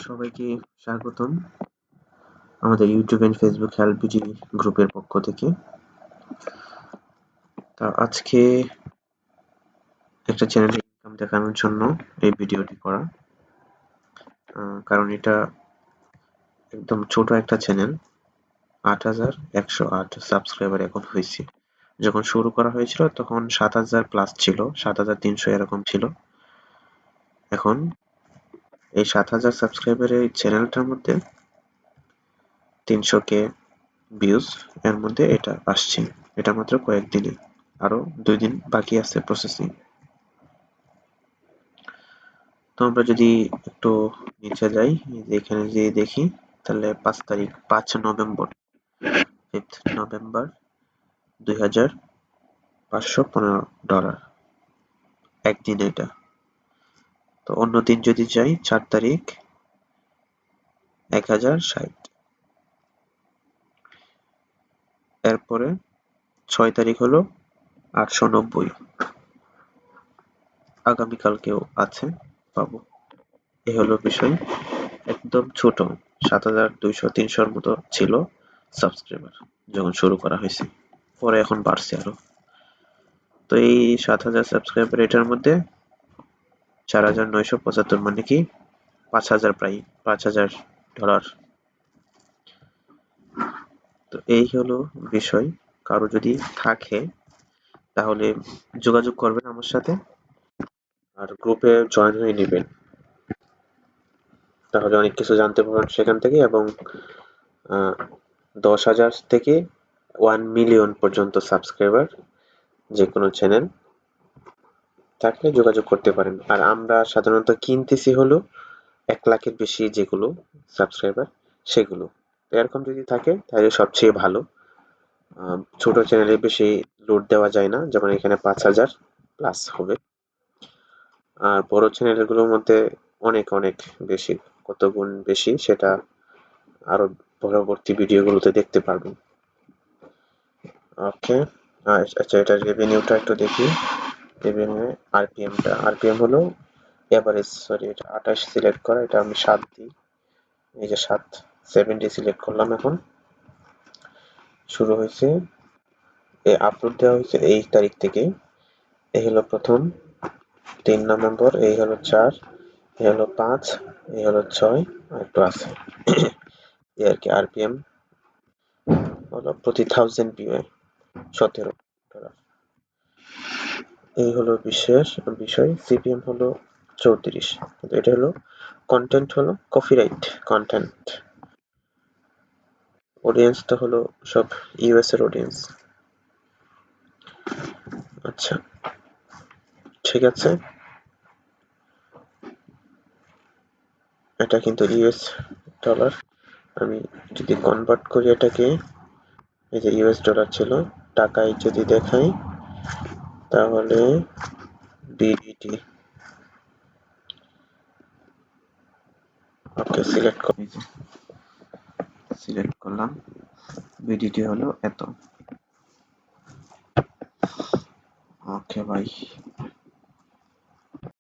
সবাইকে স্বাগতম আমাদের ইউটিউব এন্ড ফেসবুক হেল্পবিডি গ্রুপের পক্ষ থেকে। তা আজকে একটা চ্যানেলে ইনকাম দেখানোর জন্য এই ভিডিওটি করা, কারণ এটা একদম ছোট একটা চ্যানেল। ৮,১০৮ সাবস্ক্রাইবার এখন হয়েছে। যখন শুরু করা হয়েছিল তখন ৭,০০০ প্লাস ছিল, ৭,৩০০ এরকম ছিল। এখন এই ৭,০০০ সাবস্ক্রাইবারের এই চ্যানেলটার মধ্যে ৩০০K ভিউজ এর মধ্যে এটা আসছে। এটা মাত্র কয়েকদিনে, আরো ২ দিন বাকি আছে প্রসেসিং। তো আমরা যদি একটু নিচে যাই, এখানে যদি দেখি তাহলে ৫ তারিখ ৫ নভেম্বর 5th নভেম্বর $2,515 একদিন এটা। তো অন্য দিন যদি যাই ৪ তারিখ ১,০৬০। এরপরে ৬ তারিখ হলো ৮৯০। আগামীকালকেও আছে, পাবো। এ হলো বিষয়। একদম ছোট ৭,২০০-৩০০-র মতো ছিল সাবস্ক্রাইবার যখন শুরু করা হয়েছে, পরে এখন বাড়ছে আরো। তো এই ৭,০০০ সাবস্ক্রাইবার, এটার মধ্যে ৪,৯৭৫, মানে কি ৫,০০০, প্রায় $৫,০০০। তো এই হলো বিষয়। কারো যদি থাকে তাহলে যোগাযোগ করবেন আমার সাথে, আর গ্রুপে জয়েন হয়ে নেবেন, তাহলে অনেক কিছু জানতে পারবেন সেখান থেকে। এবং ১০,০০০ থেকে 1 মিলিয়ন পর্যন্ত সাবস্ক্রাইবার যে কোনো চ্যানেল থাকলে যোগাযোগ করতে পারেন। আর আমরা সাধারণত কিনতেছি হলো ১ লাখের বেশি যেগুলো সাবস্ক্রাইবার, সেগুলো। এরকম যদি থাকে তাহলে সবচেয়ে ভালো। ছোট চ্যানেলে বেশি লোড দেওয়া যায় না, যেমন এখানে ৫,০০০ প্লাস হবে। আর বড় চ্যানেলগুলোর মধ্যে অনেক অনেক বেশি, কত গুণ বেশি সেটা আরো পরবর্তী ভিডিওগুলোতে দেখতে পারবেন। ওকে, আচ্ছা, এটা রেভিনিউটা একটু দেখি। রেভিনিউ আরপিএম হলো এভারেজ, সরি, এটা ২৮ সিলেক্ট করা, এটা আমি ৭ দিই। এই যে 70 সিলেক্ট করলাম। এখন শুরু হয়েছে, আপলোড দেওয়া হয়েছে এই তারিখ থেকে। এই হলো প্রথম ৩ নভেম্বর, এই হলো ৪, এই হলো ৫, এই হলো ৬, আর একটু আছে এই আর কি। আরপিএম হলো প্রতি 1000 ভিউ $17। এই হলো বিশেষ বিষয়। সিপিএম হলো ৩৪। এটা হলো কন্টেন্ট, হলো কপিরাইট কন্টেন্ট। অডিয়েন্সটা হলো সব ইউএস এর অডিয়েন্স। আচ্ছা, ঠিক আছে। এটা কিন্তু ইউএস ডলার। আমি যদি কনভার্ট করি এটাকে, এই যে ইউএস ডলার ছিল, টাকায় যদি দেখাই তাহলে বিডিটি। ওকে, সিলেক্ট করলাম। বিডিটি হলো এত। ওকে ভাই।